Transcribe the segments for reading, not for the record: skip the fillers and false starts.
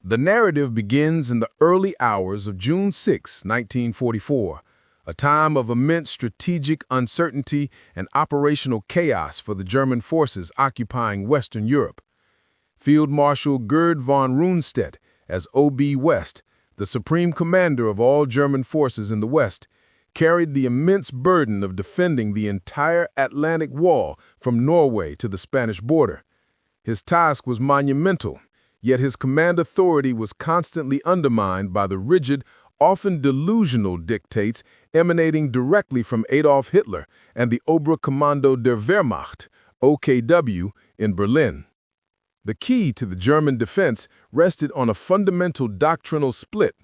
The narrative begins in the early hours of June 6, 1944, a time of immense strategic uncertainty and operational chaos for the German forces occupying Western Europe. Field Marshal Gerd von Rundstedt, as O.B. West, the supreme commander of all German forces in the West, carried the immense burden of defending the entire Atlantic Wall from Norway to the Spanish border. His task was monumental, yet his command authority was constantly undermined by the rigid, often delusional dictates emanating directly from Adolf Hitler and the Oberkommando der Wehrmacht, OKW, in Berlin. The key to the German defense rested on a fundamental doctrinal split.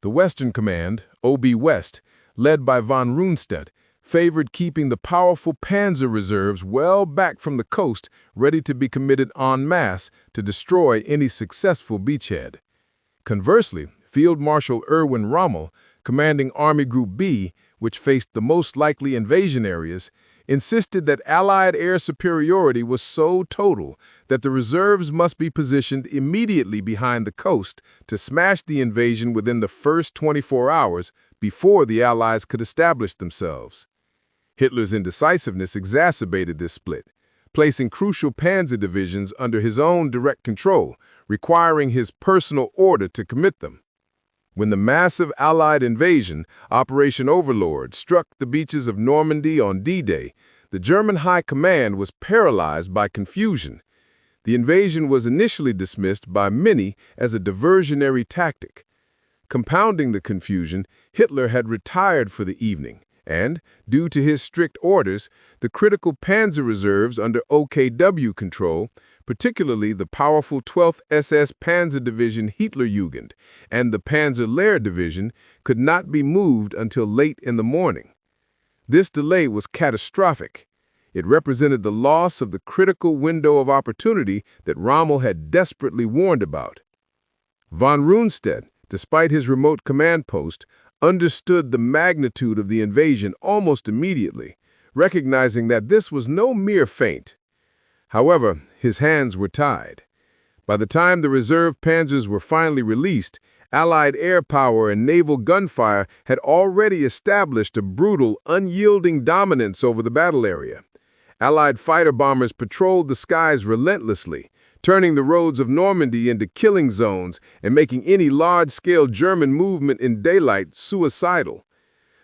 The Western Command, O.B. West, led by von Rundstedt, favored keeping the powerful Panzer reserves well back from the coast, ready to be committed en masse to destroy any successful beachhead. Conversely, Field Marshal Erwin Rommel, commanding Army Group B, which faced the most likely invasion areas, insisted that Allied air superiority was so total that the reserves must be positioned immediately behind the coast to smash the invasion within the first 24 hours before the Allies could establish themselves. Hitler's indecisiveness exacerbated this split, placing crucial Panzer divisions under his own direct control, requiring his personal order to commit them. When the massive Allied invasion, Operation Overlord, struck the beaches of Normandy on D-Day, the German High Command was paralyzed by confusion. The invasion was initially dismissed by many as a diversionary tactic. Compounding the confusion, Hitler had retired for the evening, and, due to his strict orders, the critical Panzer reserves under OKW control, particularly the powerful 12th SS Panzer Division Hitlerjugend and the Panzer Lehr Division, could not be moved until late in the morning. This delay was catastrophic. It represented the loss of the critical window of opportunity that Rommel had desperately warned about. Von Rundstedt, despite his remote command post, understood the magnitude of the invasion almost immediately, recognizing that this was no mere feint. However, his hands were tied. By the time the reserve panzers were finally released, Allied air power and naval gunfire had already established a brutal, unyielding dominance over the battle area. Allied fighter bombers patrolled the skies relentlessly, turning the roads of Normandy into killing zones and making any large-scale German movement in daylight suicidal.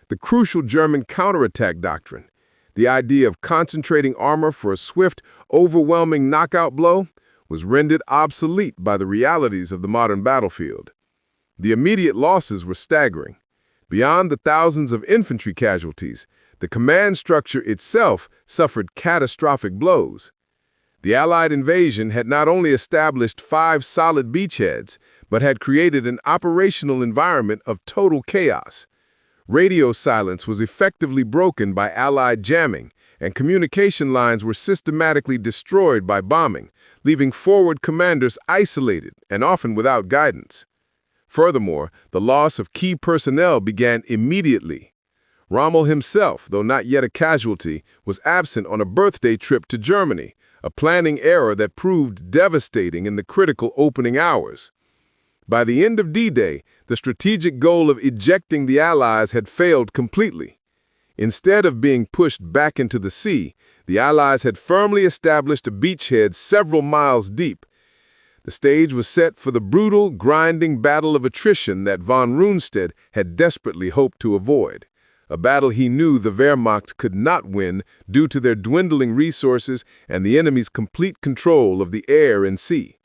The crucial German counterattack doctrine, the idea of concentrating armor for a swift, overwhelming knockout blow, was rendered obsolete by the realities of the modern battlefield. The immediate losses were staggering. Beyond the thousands of infantry casualties, the command structure itself suffered catastrophic blows. The Allied invasion had not only established 5 solid beachheads, but had created an operational environment of total chaos. Radio silence was effectively broken by Allied jamming, and communication lines were systematically destroyed by bombing, leaving forward commanders isolated and often without guidance. Furthermore, the loss of key personnel began immediately. Rommel himself, though not yet a casualty, was absent on a birthday trip to Germany, a planning error that proved devastating in the critical opening hours. By the end of D-Day, the strategic goal of ejecting the Allies had failed completely. Instead of being pushed back into the sea, the Allies had firmly established a beachhead several miles deep. The stage was set for the brutal, grinding battle of attrition that von Rundstedt had desperately hoped to avoid. A battle he knew the Wehrmacht could not win due to their dwindling resources and the enemy's complete control of the air and sea.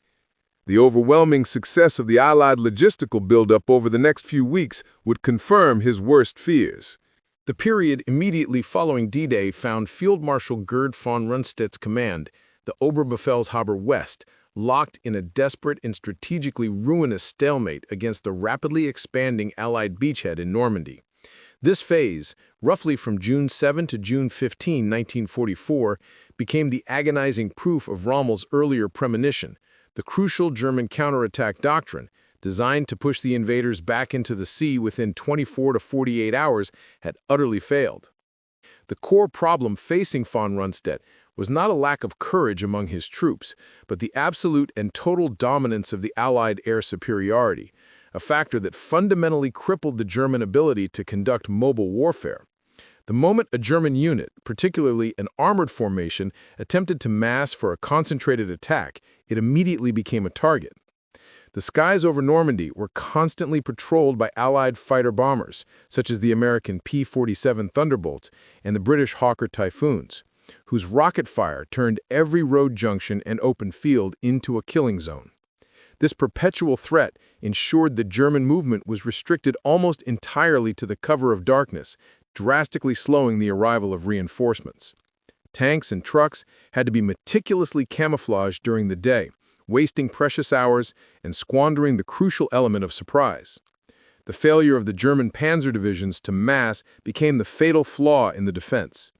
The overwhelming success of the Allied logistical buildup over the next few weeks would confirm his worst fears. The period immediately following D-Day found Field Marshal Gerd von Rundstedt's command, the Oberbefehlshaber West, locked in a desperate and strategically ruinous stalemate against the rapidly expanding Allied beachhead in Normandy. This phase, roughly from June 7 to June 15, 1944, became the agonizing proof of Rommel's earlier premonition. The crucial German counterattack doctrine, designed to push the invaders back into the sea within 24 to 48 hours, had utterly failed. The core problem facing von Rundstedt was not a lack of courage among his troops, but the absolute and total dominance of the Allied air superiority, a factor that fundamentally crippled the German ability to conduct mobile warfare. The moment a German unit, particularly an armored formation, attempted to mass for a concentrated attack, it immediately became a target. The skies over Normandy were constantly patrolled by Allied fighter bombers, such as the American P-47 Thunderbolts and the British Hawker Typhoons, whose rocket fire turned every road junction and open field into a killing zone. This perpetual threat ensured the German movement was restricted almost entirely to the cover of darkness, drastically slowing the arrival of reinforcements. Tanks and trucks had to be meticulously camouflaged during the day, wasting precious hours and squandering the crucial element of surprise. The failure of the German Panzer divisions to mass became the fatal flaw in the defense.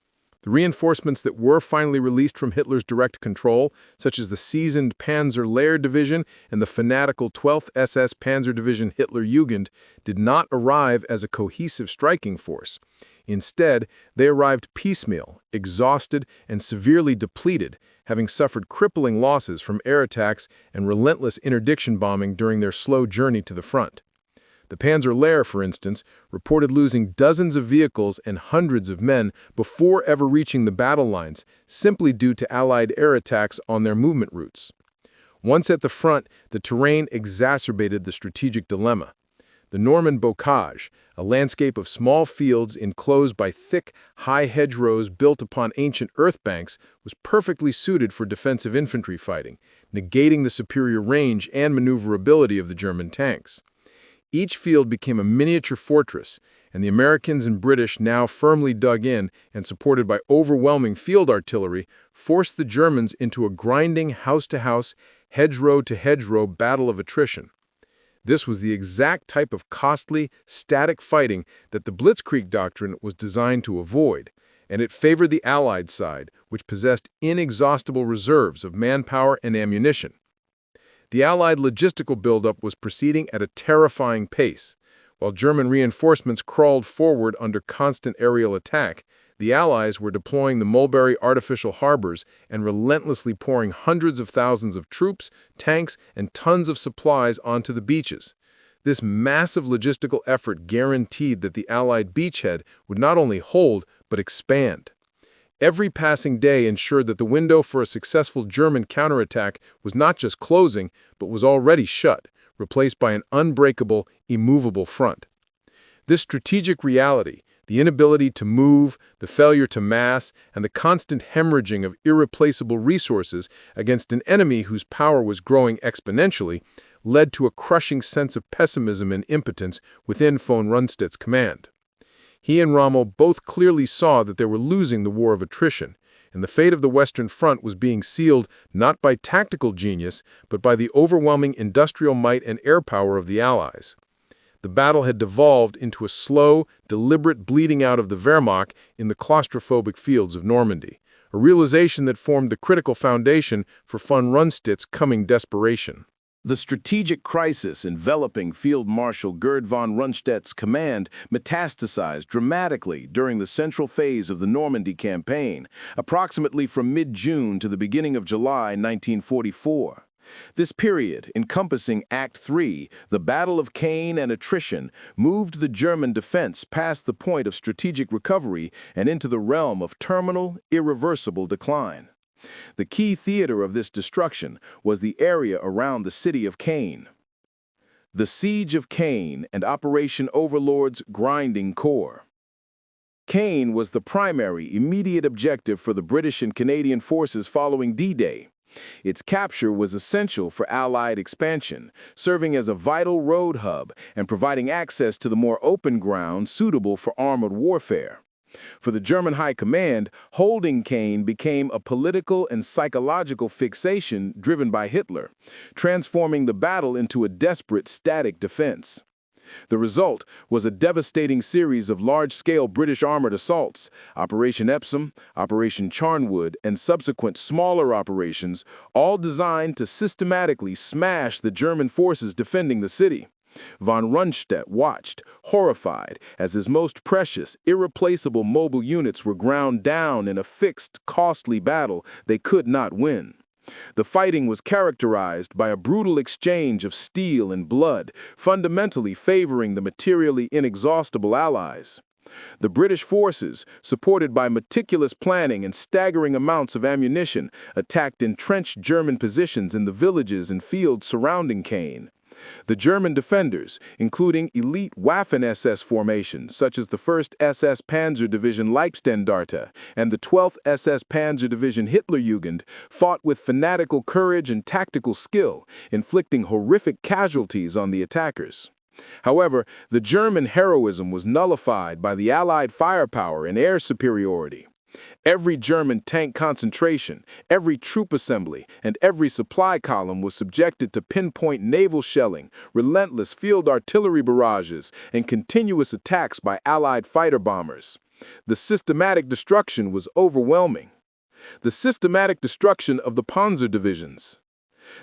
The reinforcements that were finally released from Hitler's direct control, such as the seasoned Panzer Lehr Division and the fanatical 12th SS Panzer Division Hitlerjugend, did not arrive as a cohesive striking force. Instead, they arrived piecemeal, exhausted, and severely depleted, having suffered crippling losses from air attacks and relentless interdiction bombing during their slow journey to the front. The Panzer Lehr, for instance, reported losing dozens of vehicles and hundreds of men before ever reaching the battle lines, simply due to Allied air attacks on their movement routes. Once at the front, the terrain exacerbated the strategic dilemma. The Norman bocage, a landscape of small fields enclosed by thick, high hedgerows built upon ancient earth banks, was perfectly suited for defensive infantry fighting, negating the superior range and maneuverability of the German tanks. Each field became a miniature fortress, and the Americans and British, now firmly dug in and supported by overwhelming field artillery, forced the Germans into a grinding house-to-house, hedgerow-to-hedgerow battle of attrition. This was the exact type of costly, static fighting that the Blitzkrieg Doctrine was designed to avoid, and it favored the Allied side, which possessed inexhaustible reserves of manpower and ammunition. The Allied logistical buildup was proceeding at a terrifying pace. While German reinforcements crawled forward under constant aerial attack, the Allies were deploying the Mulberry artificial harbors and relentlessly pouring hundreds of thousands of troops, tanks, and tons of supplies onto the beaches. This massive logistical effort guaranteed that the Allied beachhead would not only hold, but expand. Every passing day ensured that the window for a successful German counterattack was not just closing, but was already shut, replaced by an unbreakable, immovable front. This strategic reality, the inability to move, the failure to mass, and the constant hemorrhaging of irreplaceable resources against an enemy whose power was growing exponentially, led to a crushing sense of pessimism and impotence within von Rundstedt's command. He and Rommel both clearly saw that they were losing the war of attrition, and the fate of the Western Front was being sealed not by tactical genius, but by the overwhelming industrial might and air power of the Allies. The battle had devolved into a slow, deliberate bleeding out of the Wehrmacht in the claustrophobic fields of Normandy, a realization that formed the critical foundation for von Rundstedt's coming desperation. The strategic crisis enveloping Field Marshal Gerd von Rundstedt's command metastasized dramatically during the central phase of the Normandy campaign, approximately from mid-June to the beginning of July 1944. This period, encompassing Act 3, the Battle of Caen and Attrition, moved the German defense past the point of strategic recovery and into the realm of terminal, irreversible decline. The key theater of this destruction was the area around the city of Caen. The Siege of Caen and Operation Overlord's grinding core. Caen was the primary, immediate objective for the British and Canadian forces following D-Day. Its capture was essential for Allied expansion, serving as a vital road hub and providing access to the more open ground suitable for armored warfare. For the German High Command, holding Caen became a political and psychological fixation driven by Hitler, transforming the battle into a desperate static defense. The result was a devastating series of large-scale British armored assaults, Operation Epsom, Operation Charnwood, and subsequent smaller operations, all designed to systematically smash the German forces defending the city. Von Rundstedt watched, horrified, as his most precious, irreplaceable mobile units were ground down in a fixed, costly battle they could not win. The fighting was characterized by a brutal exchange of steel and blood, fundamentally favoring the materially inexhaustible Allies. The British forces, supported by meticulous planning and staggering amounts of ammunition, attacked entrenched German positions in the villages and fields surrounding Caen. The German defenders, including elite Waffen-SS formations such as the 1st SS Panzer Division Leibstandarte and the 12th SS Panzer Division Hitlerjugend, fought with fanatical courage and tactical skill, inflicting horrific casualties on the attackers. However, the German heroism was nullified by the Allied firepower and air superiority. Every German tank concentration, every troop assembly, and every supply column was subjected to pinpoint naval shelling, relentless field artillery barrages, and continuous attacks by Allied fighter bombers. The systematic destruction was overwhelming. The systematic destruction of the Panzer divisions.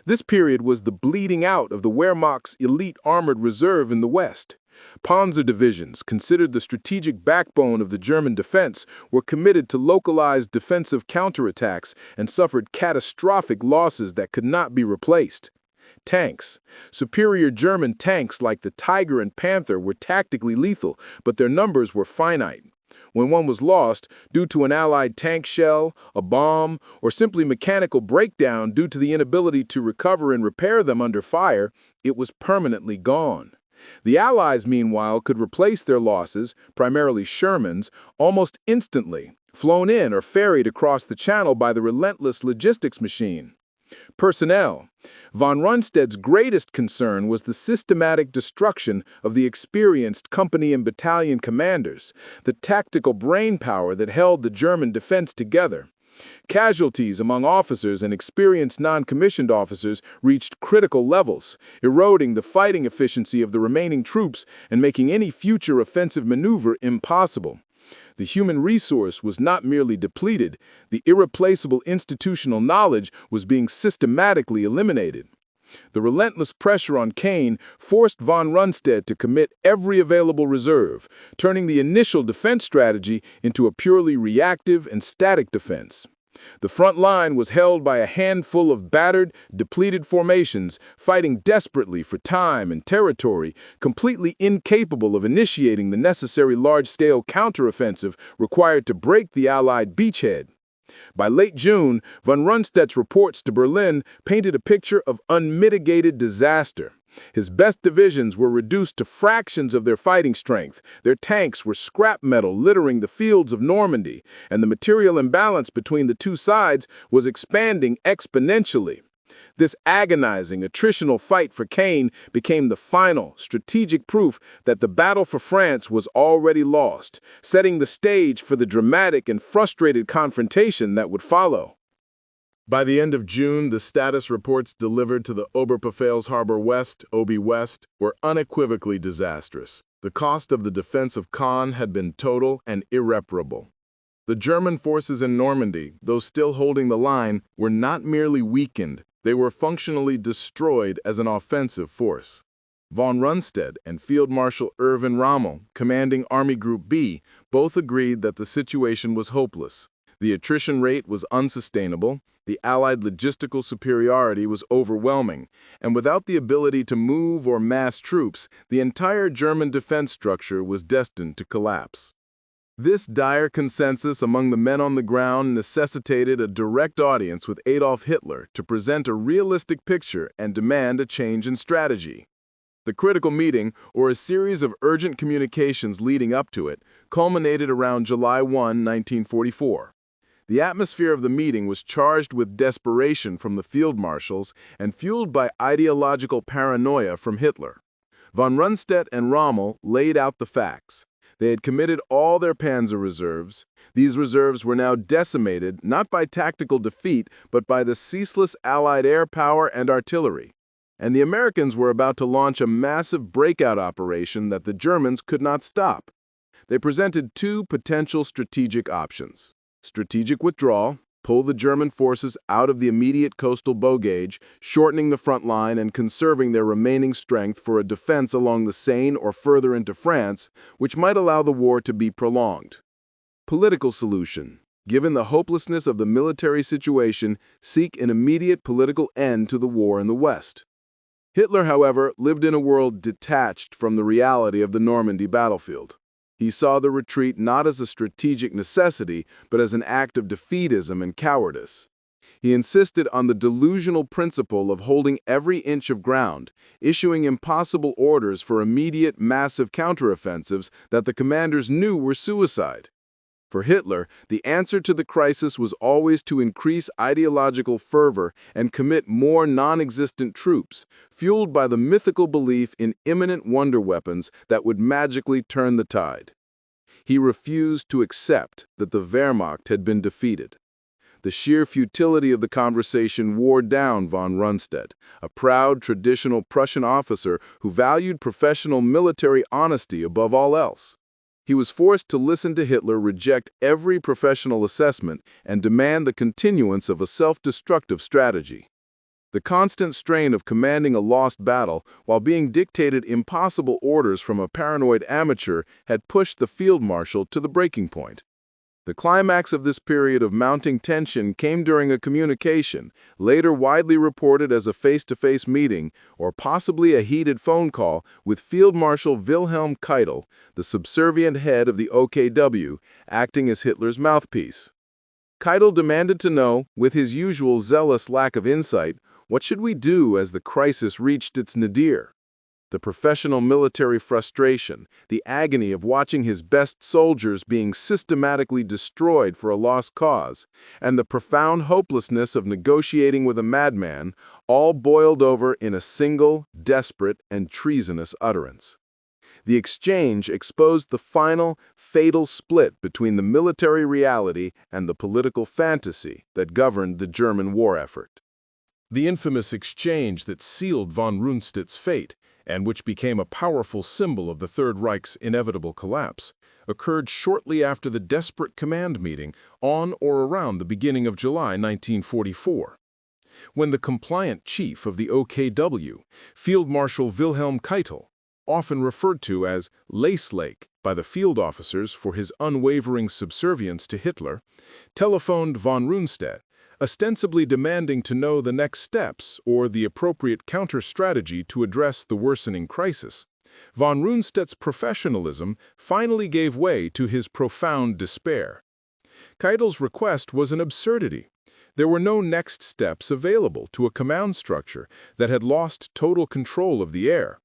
This period was the bleeding out of the Wehrmacht's elite armored reserve in the West. Panzer divisions, considered the strategic backbone of the German defense, were committed to localized defensive counterattacks and suffered catastrophic losses that could not be replaced. Tanks. Superior German tanks like the Tiger and Panther were tactically lethal, but their numbers were finite. When one was lost due to an Allied tank shell, a bomb, or simply mechanical breakdown due to the inability to recover and repair them under fire, it was permanently gone. The Allies, meanwhile, could replace their losses, primarily Shermans, almost instantly, flown in or ferried across the channel by the relentless logistics machine. Personnel. Von Rundstedt's greatest concern was the systematic destruction of the experienced company and battalion commanders, the tactical brainpower that held the German defense together. Casualties among officers and experienced non-commissioned officers reached critical levels, eroding the fighting efficiency of the remaining troops and making any future offensive maneuver impossible. The human resource was not merely depleted, the irreplaceable institutional knowledge was being systematically eliminated. The relentless pressure on Caen forced von Rundstedt to commit every available reserve, turning the initial defense strategy into a purely reactive and static defense. The front line was held by a handful of battered, depleted formations, fighting desperately for time and territory, completely incapable of initiating the necessary large-scale counteroffensive required to break the Allied beachhead. By late June, von Rundstedt's reports to Berlin painted a picture of unmitigated disaster. His best divisions were reduced to fractions of their fighting strength, their tanks were scrap metal littering the fields of Normandy, and the material imbalance between the two sides was expanding exponentially. This agonizing, attritional fight for Caen became the final, strategic proof that the battle for France was already lost, setting the stage for the dramatic and frustrated confrontation that would follow. By the end of June, the status reports delivered to the Oberbefehlshaber West, OB West, were unequivocally disastrous. The cost of the defense of Caen had been total and irreparable. The German forces in Normandy, though still holding the line, were not merely weakened, they were functionally destroyed as an offensive force. Von Rundstedt and Field Marshal Gerd von Rommel, commanding Army Group B, both agreed that the situation was hopeless. The attrition rate was unsustainable, the Allied logistical superiority was overwhelming, and without the ability to move or mass troops, the entire German defense structure was destined to collapse. This dire consensus among the men on the ground necessitated a direct audience with Adolf Hitler to present a realistic picture and demand a change in strategy. The critical meeting, or a series of urgent communications leading up to it, culminated around July 1, 1944. The atmosphere of the meeting was charged with desperation from the field marshals and fueled by ideological paranoia from Hitler. Von Rundstedt and Rommel laid out the facts. They had committed all their Panzer reserves. These reserves were now decimated not by tactical defeat, but by the ceaseless Allied air power and artillery. And the Americans were about to launch a massive breakout operation that the Germans could not stop. They presented two potential strategic options: strategic withdrawal pull the German forces out of the immediate coastal bow gauge, shortening the front line and conserving their remaining strength for a defense along the Seine or further into France, which might allow the war to be prolonged. Political solution. Given the hopelessness of the military situation, seek an immediate political end to the war in the West. Hitler, however, lived in a world detached from the reality of the Normandy battlefield. He saw the retreat not as a strategic necessity, but as an act of defeatism and cowardice. He insisted on the delusional principle of holding every inch of ground, issuing impossible orders for immediate, massive counteroffensives that the commanders knew were suicide. For Hitler, the answer to the crisis was always to increase ideological fervor and commit more non-existent troops, fueled by the mythical belief in imminent wonder weapons that would magically turn the tide. He refused to accept that the Wehrmacht had been defeated. The sheer futility of the conversation wore down von Rundstedt, a proud, traditional Prussian officer who valued professional military honesty above all else. He was forced to listen to Hitler reject every professional assessment and demand the continuance of a self-destructive strategy. The constant strain of commanding a lost battle while being dictated impossible orders from a paranoid amateur had pushed the field marshal to the breaking point. The climax of this period of mounting tension came during a communication, later widely reported as a face-to-face meeting or possibly a heated phone call with Field Marshal Wilhelm Keitel, the subservient head of the OKW, acting as Hitler's mouthpiece. Keitel demanded to know, with his usual zealous lack of insight, what should we do as the crisis reached its nadir? The professional military frustration, the agony of watching his best soldiers being systematically destroyed for a lost cause, and the profound hopelessness of negotiating with a madman, all boiled over in a single, desperate, and treasonous utterance. The exchange exposed the final, fatal split between the military reality and the political fantasy that governed the German war effort. The infamous exchange that sealed von Rundstedt's fate, and which became a powerful symbol of the Third Reich's inevitable collapse, occurred shortly after the desperate command meeting on or around the beginning of July 1944. When the compliant chief of the OKW, Field Marshal Wilhelm Keitel, often referred to as Lace-Lake by the field officers for his unwavering subservience to Hitler, telephoned von Rundstedt, ostensibly demanding to know the next steps or the appropriate counter-strategy to address the worsening crisis. Von Rundstedt's professionalism finally gave way to his profound despair. Keitel's request was an absurdity. There were no next steps available to a command structure that had lost total control of the air,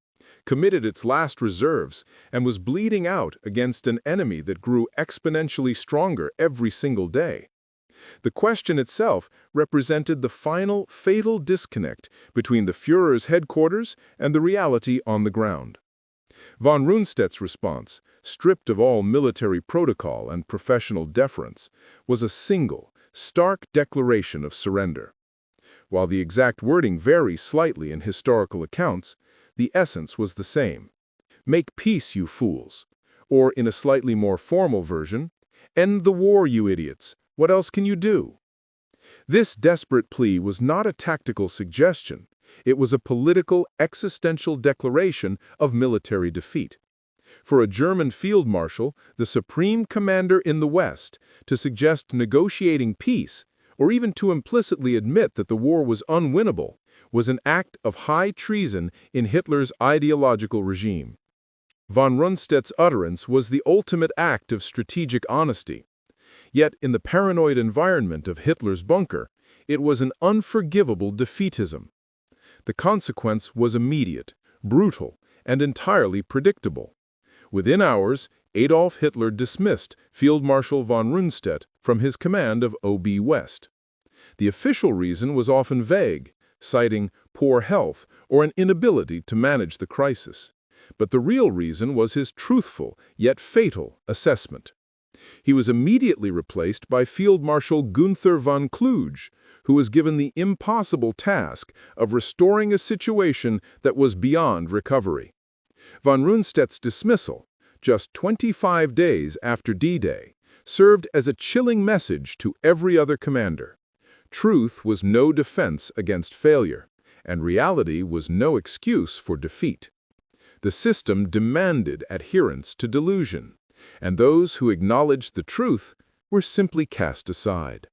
committed its last reserves, and was bleeding out against an enemy that grew exponentially stronger every single day. The question itself represented the final, fatal disconnect between the Führer's headquarters and the reality on the ground. Von Rundstedt's response, stripped of all military protocol and professional deference, was a single, stark declaration of surrender. While the exact wording varies slightly in historical accounts, the essence was the same. "Make peace, you fools," or in a slightly more formal version, "End the war, you idiots. What else can you do?" This desperate plea was not a tactical suggestion. It was a political, existential declaration of military defeat. For a German field marshal, the supreme commander in the West, to suggest negotiating peace, or even to implicitly admit that the war was unwinnable, was an act of high treason in Hitler's ideological regime. Von Rundstedt's utterance was the ultimate act of strategic honesty. Yet, in the paranoid environment of Hitler's bunker, it was an unforgivable defeatism. The consequence was immediate, brutal, and entirely predictable. Within hours, Adolf Hitler dismissed Field Marshal von Rundstedt from his command of OB West. The official reason was often vague, citing poor health or an inability to manage the crisis. But the real reason was his truthful, yet fatal, assessment. He was immediately replaced by Field Marshal Günther von Kluge, who was given the impossible task of restoring a situation that was beyond recovery. Von Rundstedt's dismissal, just 25 days after D-Day, served as a chilling message to every other commander. Truth was no defense against failure, and reality was no excuse for defeat. The system demanded adherence to delusion, and those who acknowledged the truth were simply cast aside.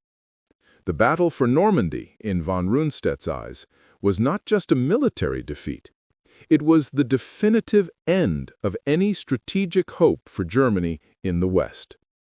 The battle for Normandy, in von Rundstedt's eyes, was not just a military defeat. It was the definitive end of any strategic hope for Germany in the West.